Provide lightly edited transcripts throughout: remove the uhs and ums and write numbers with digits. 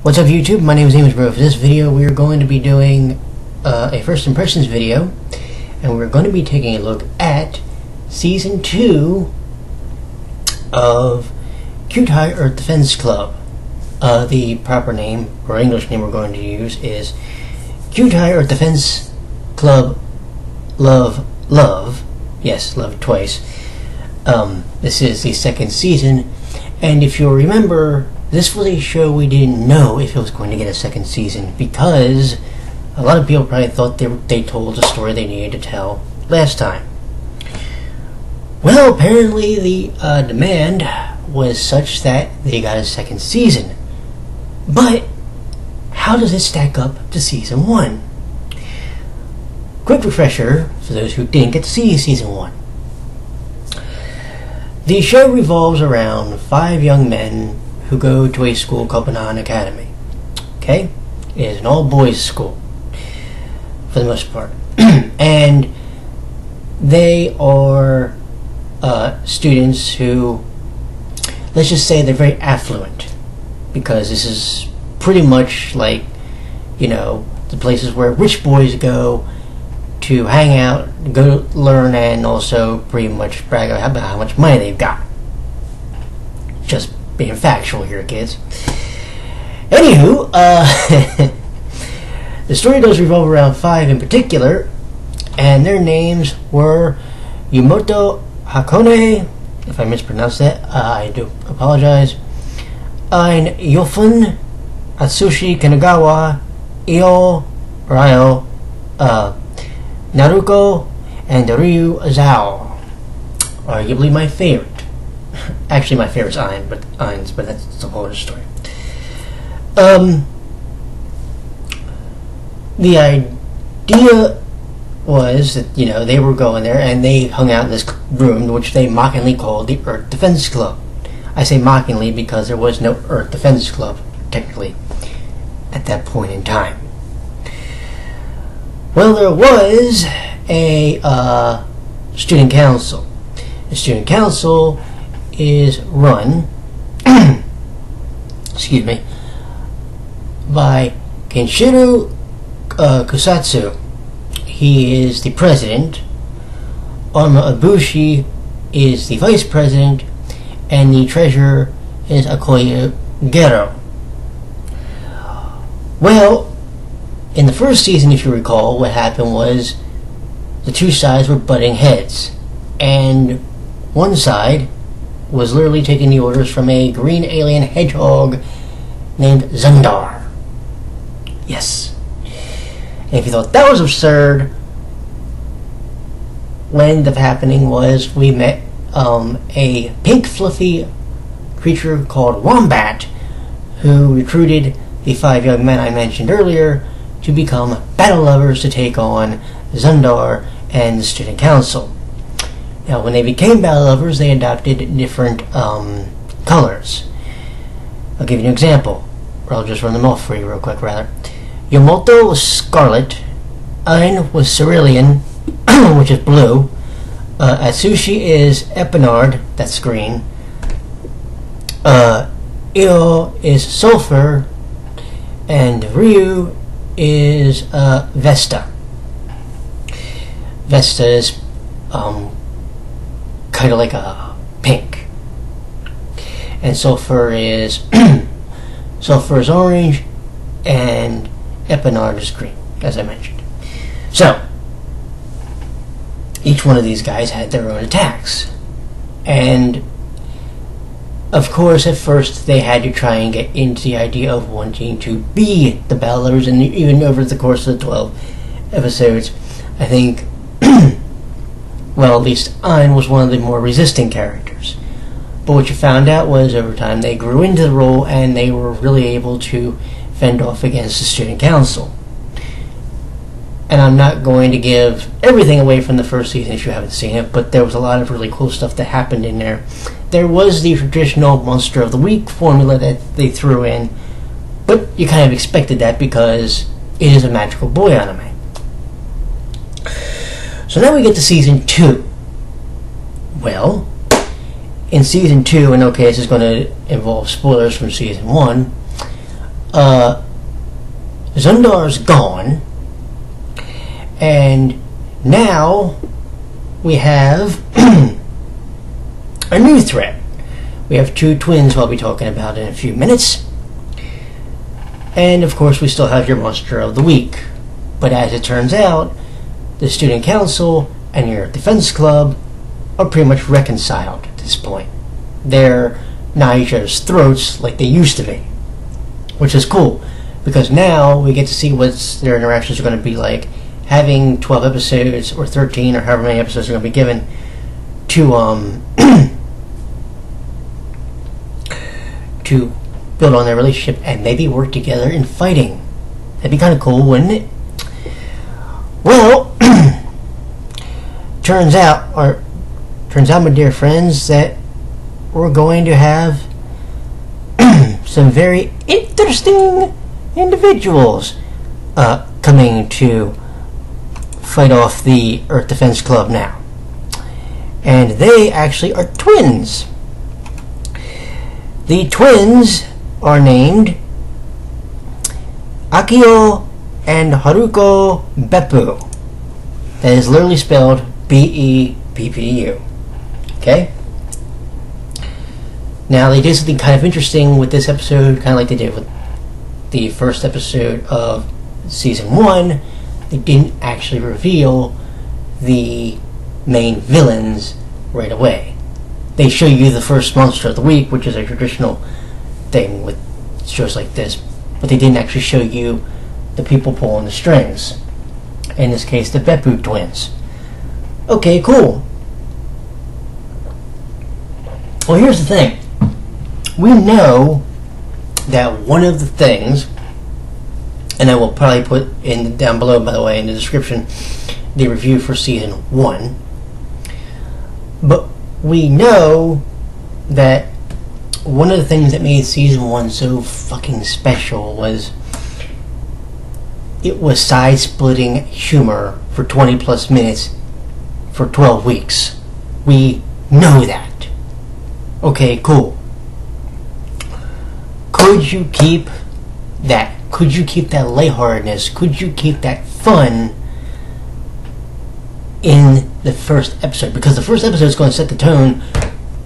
What's up YouTube? My name is Amisbro. For this video we are going to be doing a first impressions video, and we're going to be taking a look at Season 2 of Kyutai Earth Defense Club. The proper name, or English name we're going to use, is Kyutai Earth Defense Club Love. Yes, love twice. This is the second season, and if you'll remember, this was a show we didn't know if it was going to get a second season, because a lot of people probably thought they told the story they needed to tell last time. Well, apparently the demand was such that they got a second season. But how does it stack up to Season 1? Quick refresher for those who didn't get to see Season 1. The show revolves around 5 young men who go to a school called Banan Academy. Okay? It is an all-boys school, for the most part. And they are students who, let's just say they're very affluent, because this is pretty much like, you know, the places where rich boys go to hang out, go learn, and also pretty much brag about how much money they've got. Just being factual here, kids. Anywho, the story does revolve around 5 in particular, and their names were Yumoto Hakone, if I mispronounced that, I do apologize, and Yofun, Atsushi Kanagawa, Io Ryo, Naruko, and Ryu Zhao. Arguably my favorite. Actually, my favorite is Ain's, but that's a whole other story. The idea was that, you know, they were going there and they hung out in this room, which they mockingly called the Earth Defense Club. I say mockingly because there was no Earth Defense Club, technically, at that point in time. Well, there was a student council. The student council is run excuse me, by Kenshiro Kusatsu. He is the president. Arma Ibushi is the vice president, and the treasurer is Akoya Gero. Well, in the first season, if you recall, what happened was the two sides were butting heads, and one side was literally taking the orders from a green alien hedgehog named Zundar. Yes. And if you thought that was absurd, what ended up happening was we met a pink fluffy creature called Wombat, who recruited the 5 young men I mentioned earlier to become battle lovers to take on Zundar and the student council. Now, when they became battle lovers, they adopted different colors. I'll give you an example, or I'll just run them off for you real quick, rather. Yumoto was scarlet, Ain was cerulean, which is blue, Atsushi is epinard, that's green, Io is sulfur, and Ryu is Vesta. Vesta is kind of like a pink, and sulfur is orange, and epinard is green, as I mentioned. So each one of these guys had their own attacks, and of course at first they had to try and get into the idea of wanting to be the battle lovers, and even over the course of the 12 episodes, I think well, at least Ain was one of the more resisting characters. But what you found out was, over time, they grew into the role, and they were really able to fend off against the student council. And I'm not going to give everything away from the first season if you haven't seen it, but there was a lot of really cool stuff that happened in there. There was the traditional Monster of the Week formula that they threw in, but you kind of expected that because it is a magical boy anime. So now we get to Season 2. Well, in Season 2, and okay, this is going to involve spoilers from Season 1, Zundar's gone, and now we have a new threat. We have two twins we'll be talking about in a few minutes. And of course we still have your monster of the week. But as it turns out, the student council and your defense club are pretty much reconciled at this point. They're not at each other's throats like they used to be. Which is cool, because now we get to see what their interactions are going to be like, having 12 episodes or 13 or however many episodes are going to be given to to build on their relationship and maybe work together in fighting. That'd be kind of cool, wouldn't it? Well, turns out, my dear friends, that we're going to have some very interesting individuals coming to fight off the Earth Defense Club now. And they actually are twins. The twins are named Akio and Haruko Beppu. That is literally spelled B-E-P-P-U. Okay? Now, they did something kind of interesting with this episode, kind of like they did with the first episode of Season 1. They didn't actually reveal the main villains right away. They show you the first monster of the week, which is a traditional thing with shows like this, but they didn't actually show you the people pulling the strings. In this case, the Beppu twins. Okay, cool. Well, here's the thing. We know that one of the things, and I will probably put in down below, by the way, in the description, the review for Season 1, but we know that one of the things that made Season 1 so fucking special was it was side-splitting humor for 20 plus minutes for 12 weeks. We know that. Okay, cool. Could you keep that? Could you keep that lightheartedness? Could you keep that fun in the first episode? Because the first episode is going to set the tone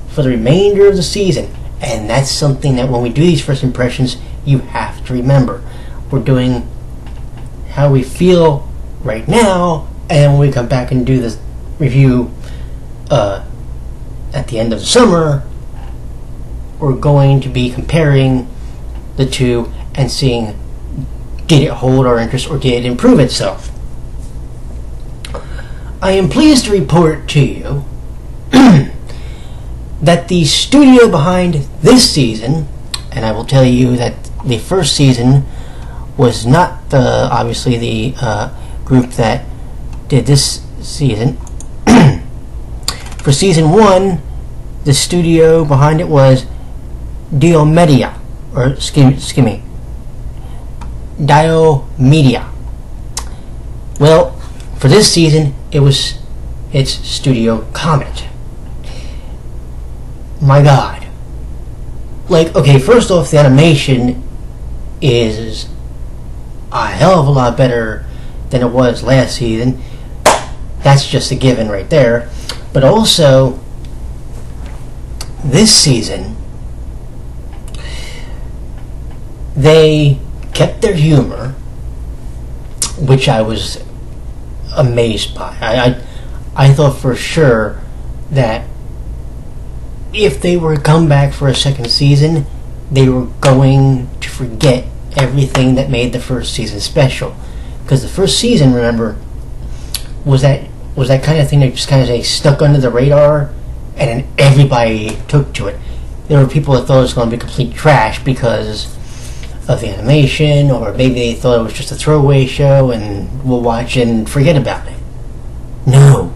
for the remainder of the season. And that's something that when we do these first impressions, you have to remember. We're doing how we feel right now, and when we come back and do this review at the end of the summer, we're going to be comparing the two and seeing, did it hold our interest or did it improve itself? I am pleased to report to you that the studio behind this season, and I will tell you that the first season was not obviously the group that did this season. For Season 1, the studio behind it was Dio Media, or excuse me, Dio Media. Well, for this season, it's Studio Comet. My God. Like, okay, first off, the animation is a hell of a lot better than it was last season. That's just a given right there. But also, this season, they kept their humor, which I was amazed by. I thought for sure that if they were to come back for a second season, they were going to forget everything that made the first season special. Because the first season, remember, was that kind of thing that just kind of stuck under the radar, and then everybody took to it. There were people that thought it was going to be complete trash because of the animation, or maybe they thought it was just a throwaway show and we'll watch and forget about it. No.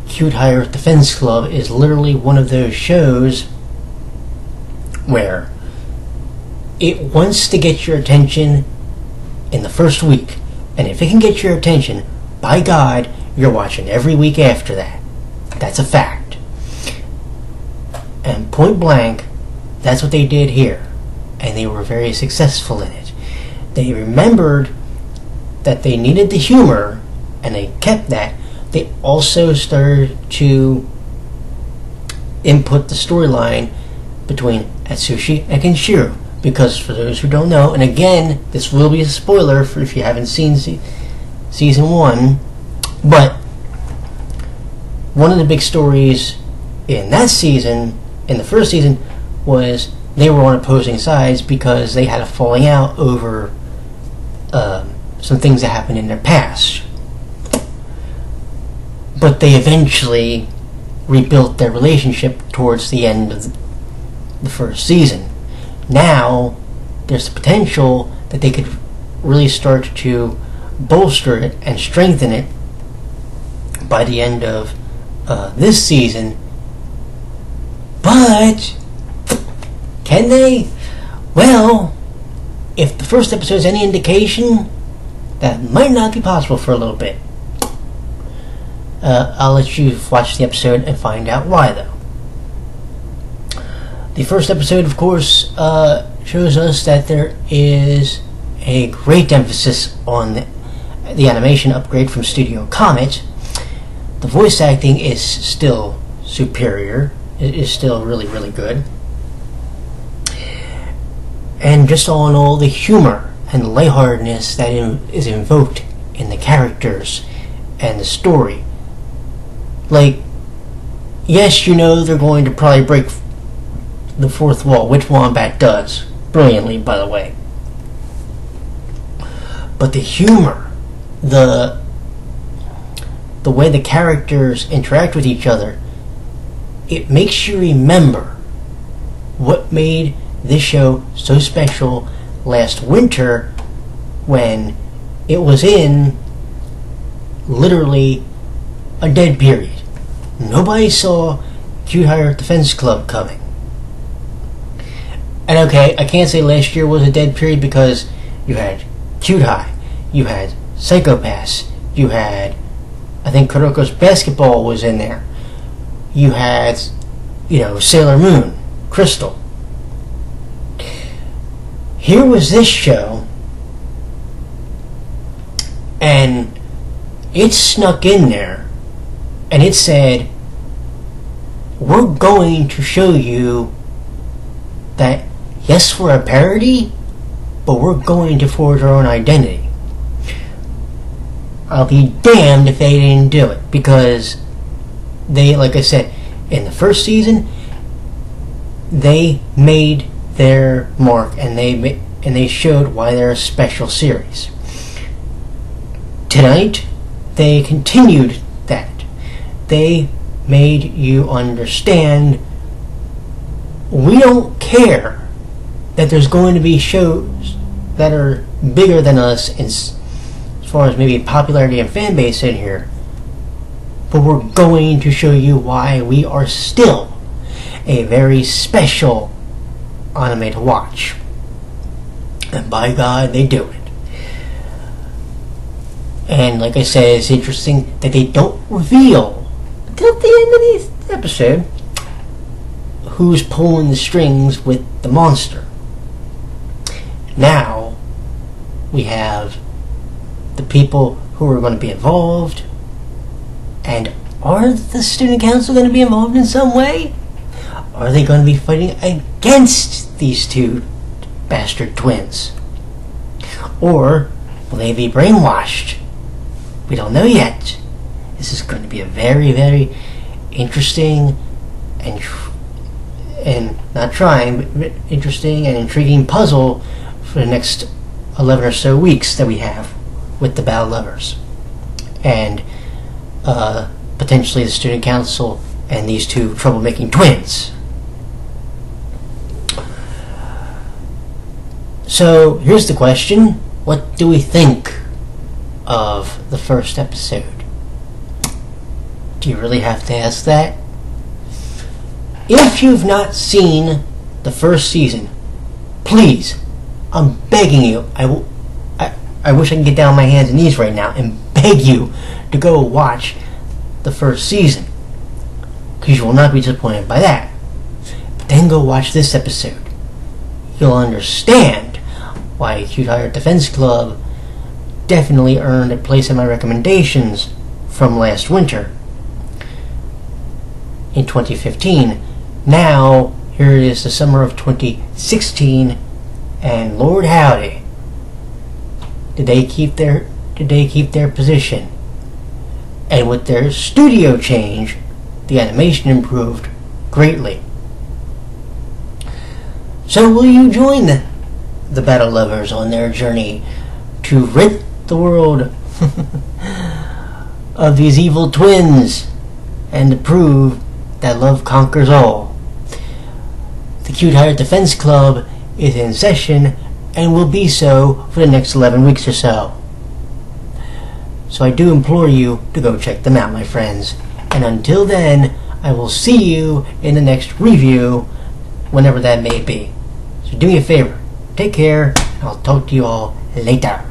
Cute High Earth Defense Club is literally one of those shows where it wants to get your attention in the first week, and if it can get your attention, by God, you're watching every week after that. That's a fact. And point blank, that's what they did here. and they were very successful in it. They remembered that they needed the humor, and they kept that. They also started to input the storyline between Atsushi and Kenshiro, because for those who don't know, and again, this will be a spoiler for if you haven't seen season 1, but one of the big stories in that season, in the first season, was they were on opposing sides because they had a falling out over some things that happened in their past. But they eventually rebuilt their relationship towards the end of the first season. Now, there's the potential that they could really start to bolster it and strengthen it by the end of this season. But can they? Well, if the first episode is any indication, that might not be possible for a little bit. I'll let you watch the episode and find out why, though. The first episode, of course, shows us that there is a great emphasis on the animation upgrade from Studio Comet. The voice acting is still superior. It is still really, really good. And just all in all, the humor and the lightheartedness that is invoked in the characters and the story. Like, yes, you know they're going to probably break the fourth wall, which Wombat does brilliantly, by the way. But the humor, the way the characters interact with each other, it makes you remember what made this show so special last winter, when it was in literally a dead period. Nobody saw Cute Higher Defense Club coming. And okay, I can't say last year was a dead period because you had Cute High, you had Psycho-Pass, you had, I think Kuroko's Basketball was in there, you had, Sailor Moon, Crystal. Here was this show, and it snuck in there, and it said, we're going to show you that, yes, we're a parody, but we're going to forge our own identity. I'll be damned if they didn't do it, because they, like I said, in the first season, they made their mark, and they showed why they're a special series. Tonight, they continued that. They made you understand we don't care that there's going to be shows that are bigger than us as far as maybe popularity and fan base in here, but we're going to show you why we are still a very special anime to watch. And by God, they do it. And like I said, it's interesting that they don't reveal until the end of this episode who's pulling the strings with the monster. Now we have the people who are going to be involved, and are the student council going to be involved in some way? Are they going to be fighting against these two bastard twins? Or will they be brainwashed? We don't know yet. This is going to be a very, very interesting and not trying, but interesting and intriguing puzzle for the next 11 or so weeks that we have with the Battle Lovers. And potentially the student council and these two troublemaking twins. So here's the question: what do we think of the first episode? Do you really have to ask that? If you've not seen the first season, please, I'm begging you, I wish I could get down on my hands and knees right now and beg you to go watch the first season, because you will not be disappointed by that. But then go watch this episode. you'll understand why Cute Heart Defense Club definitely earned a place in my recommendations from last winter in 2015. Now, here it is the summer of 2016, and Lord howdy, did they keep their position. And with their studio change, the animation improved greatly. So will you join the battle lovers on their journey to rid the world of these evil twins and to prove that love conquers all? The Cute Heart Defense Club is in session and will be so for the next 11 weeks or so. So I do implore you to go check them out, my friends. And until then, I will see you in the next review, whenever that may be. So do me a favor, take care, and I'll talk to you all later.